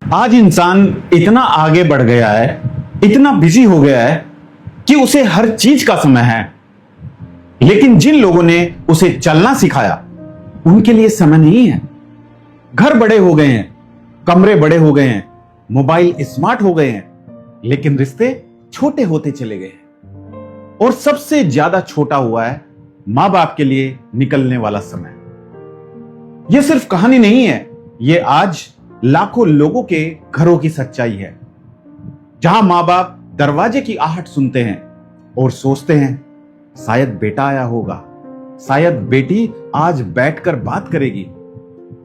आज इंसान इतना आगे बढ़ गया है, इतना बिजी हो गया है कि उसे हर चीज का समय है। लेकिन जिन लोगों ने उसे चलना सिखाया, उनके लिए समय नहीं है। घर बड़े हो गए हैं, कमरे बड़े हो गए हैं, मोबाइल स्मार्ट हो गए हैं, लेकिन रिश्ते छोटे होते चले गए हैं। और सबसे ज्यादा छोटा हुआ है मां बाप के लिए निकलने वाला समय। यह सिर्फ कहानी नहीं है, यह आज लाखों लोगों के घरों की सच्चाई है, जहां मां बाप दरवाजे की आहट सुनते हैं और सोचते हैं शायद बेटा आया होगा, शायद बेटी आज बैठकर बात करेगी,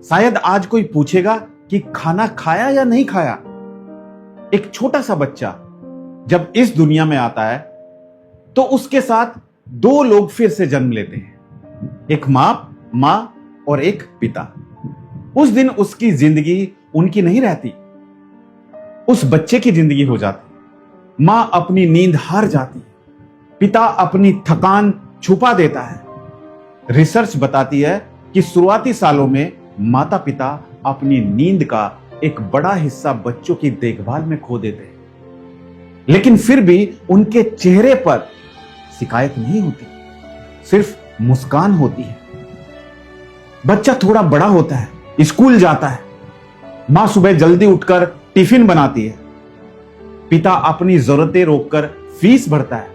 शायद आज कोई पूछेगा कि खाना खाया या नहीं खाया। एक छोटा सा बच्चा जब इस दुनिया में आता है तो उसके साथ दो लोग फिर से जन्म लेते हैं, एक मां और एक पिता। उस दिन उसकी जिंदगी उनकी नहीं रहती, उस बच्चे की जिंदगी हो जाती। मां अपनी नींद हार जाती, पिता अपनी थकान छुपा देता है। रिसर्च बताती है कि शुरुआती सालों में माता पिता अपनी नींद का एक बड़ा हिस्सा बच्चों की देखभाल में खो देते हैं, लेकिन फिर भी उनके चेहरे पर शिकायत नहीं होती, सिर्फ मुस्कान होती है। बच्चा थोड़ा बड़ा होता है, स्कूल जाता है, मां सुबह जल्दी उठकर टिफिन बनाती है, पिता अपनी जरूरतें रोककर फीस भरता है।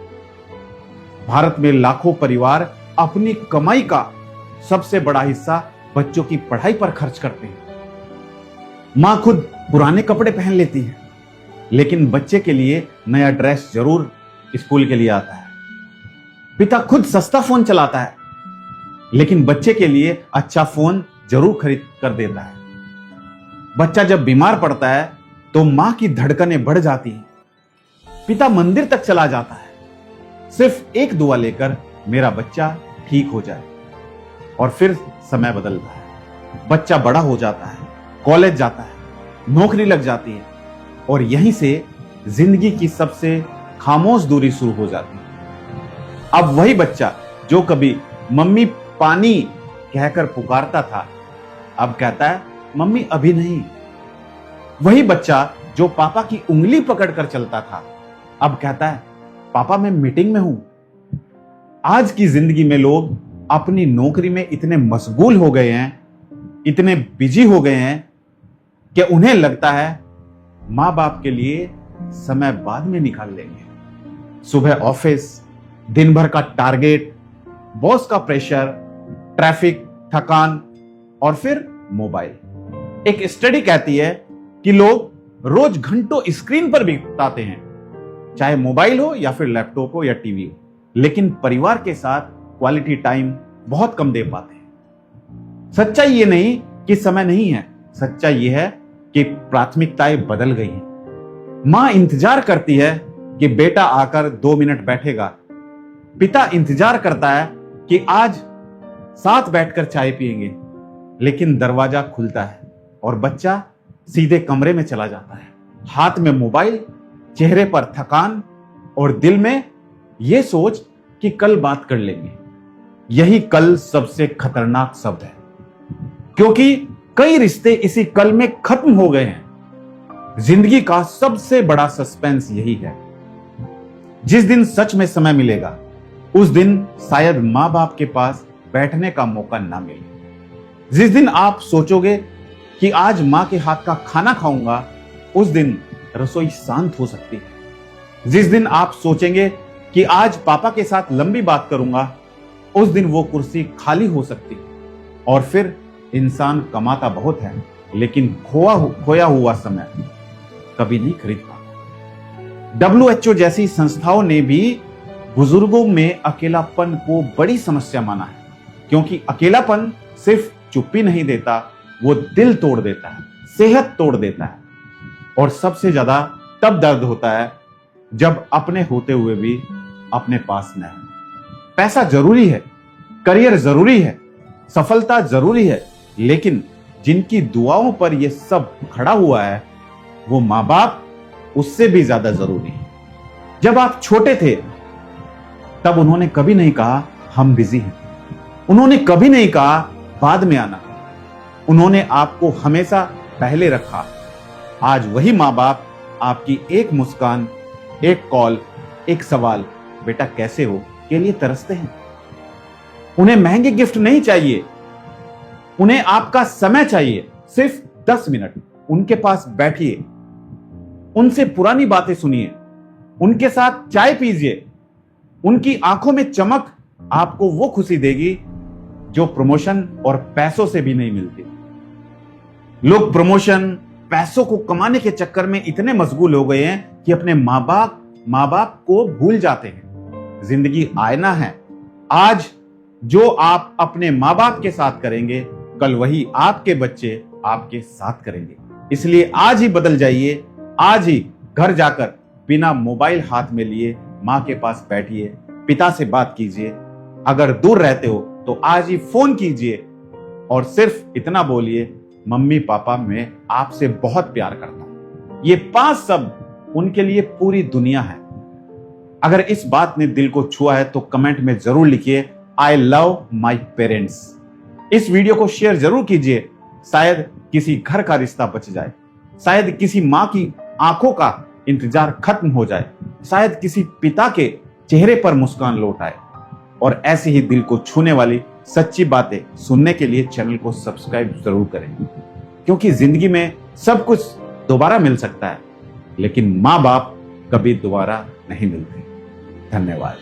भारत में लाखों परिवार अपनी कमाई का सबसे बड़ा हिस्सा बच्चों की पढ़ाई पर खर्च करते हैं। मां खुद पुराने कपड़े पहन लेती है, लेकिन बच्चे के लिए नया ड्रेस जरूर स्कूल के लिए आता है। पिता खुद सस्ता फोन चलाता है, लेकिन बच्चे के लिए अच्छा फोन जरूर खरीद कर देता है। बच्चा जब बीमार पड़ता है तो मां की धड़कनें बढ़ जाती हैं। पिता मंदिर तक चला जाता है, सिर्फ एक दुआ लेकर मेरा बच्चा ठीक हो जाए। और फिर समय बदलता है, बच्चा बड़ा हो जाता है, कॉलेज जाता है, नौकरी लग जाती है, और यहीं से जिंदगी की सबसे खामोश दूरी शुरू हो जाती है। अब वही बच्चा जो कभी मम्मी पानी कहकर पुकारता था, अब कहता है मम्मी अभी नहीं। वही बच्चा जो पापा की उंगली पकड़कर चलता था, अब कहता है पापा मैं मीटिंग में हूं। आज की जिंदगी में लोग अपनी नौकरी में इतने मशगूल हो गए हैं, इतने बिजी हो गए हैं कि उन्हें लगता है मां बाप के लिए समय बाद में निकाल लेंगे। सुबह ऑफिस, दिन भर का टारगेट, बॉस का प्रेशर, ट्रैफिक, थकान और फिर मोबाइल। एक स्टडी कहती है कि लोग रोज घंटों स्क्रीन पर बिताते हैं, चाहे मोबाइल हो या फिर लैपटॉप हो या टीवी हो, लेकिन परिवार के साथ क्वालिटी टाइम बहुत कम दे पाते हैं। सच्चाई ये नहीं कि समय नहीं है, सच्चाई ये है कि प्राथमिकताएं बदल गई हैं। मां इंतजार करती है कि बेटा आकर 2 मिनट बैठेगा, पिता इंतजार करता है कि आज साथ बैठकर चाय पिएंगे, लेकिन दरवाजा खुलता है और बच्चा सीधे कमरे में चला जाता है, हाथ में मोबाइल, चेहरे पर थकान और दिल में यह सोच कि कल बात कर लेंगे। यही कल सबसे खतरनाक शब्द है, क्योंकि कई रिश्ते इसी कल में खत्म हो गए हैं। जिंदगी का सबसे बड़ा सस्पेंस यही है। जिस दिन सच में समय मिलेगा, उस दिन शायद मां बाप के पास बैठने का मौका ना मिले। जिस दिन आप सोचोगे कि आज मां के हाथ का खाना खाऊंगा, उस दिन रसोई शांत हो सकती है। जिस दिन आप सोचेंगे कि आज पापा के साथ लंबी बात करूंगा, उस दिन वो कुर्सी खाली हो सकती है। और फिर इंसान कमाता बहुत है, लेकिन खोया हुआ समय कभी नहीं खरीद पाता। WHO जैसी संस्थाओं ने भी बुजुर्गों में अकेलापन को बड़ी समस्या माना है, क्योंकि अकेलापन सिर्फ चुप्पी नहीं देता, वो दिल तोड़ देता है, सेहत तोड़ देता है, और सबसे ज्यादा तब दर्द होता है जब अपने होते हुए भी अपने पास न है। पैसा जरूरी है, करियर जरूरी है, सफलता जरूरी है, लेकिन जिनकी दुआओं पर यह सब खड़ा हुआ है, वो मां बाप उससे भी ज्यादा जरूरी है। जब आप छोटे थे, तब उन्होंने कभी नहीं कहा हम बिजी हैं, उन्होंने कभी नहीं कहा बाद में आना, उन्होंने आपको हमेशा पहले रखा। आज वही माँ बाप आपकी एक मुस्कान, एक कॉल, एक सवाल, बेटा कैसे हो, के लिए तरसते हैं। उन्हें महंगे गिफ्ट नहीं चाहिए, उन्हें आपका समय चाहिए। सिर्फ 10 मिनट उनके पास बैठिए, उनसे पुरानी बातें सुनिए, उनके साथ चाय पीजिए। उनकी आंखों में चमक आपको वो खुशी देगी जो प्रमोशन और पैसों से भी नहीं मिलती। लोग प्रमोशन, पैसों को कमाने के चक्कर में इतने मशगूल हो गए हैं कि अपने माँ बाप को भूल जाते हैं। जिंदगी आईना है। आज जो आप अपने माँ बाप के साथ करेंगे, कल वही आपके बच्चे आपके साथ करेंगे। इसलिए आज ही बदल जाइए। आज ही घर जाकर बिना मोबाइल हाथ में लिए माँ के पास बैठिए, पिता से बात कीजिए। अगर दूर रहते हो तो आज ही फोन कीजिए और सिर्फ इतना बोलिए, मम्मी पापा मैं आपसे बहुत प्यार करता हूं। ये 5 शब्द उनके लिए पूरी दुनिया है। अगर इस बात ने दिल को छुआ है तो कमेंट में जरूर लिखिए, आई लव माई पेरेंट्स। इस वीडियो को शेयर जरूर कीजिए। शायद किसी घर का रिश्ता बच जाए, शायद किसी माँ की आंखों का इंतजार खत्म हो जाए, शायद किसी पिता के चेहरे पर मुस्कान लौट आए। और ऐसी ही दिल को छूने वाली सच्ची बातें सुनने के लिए चैनल को सब्सक्राइब जरूर करें, क्योंकि जिंदगी में सब कुछ दोबारा मिल सकता है, लेकिन माँ बाप कभी दोबारा नहीं मिलते। धन्यवाद।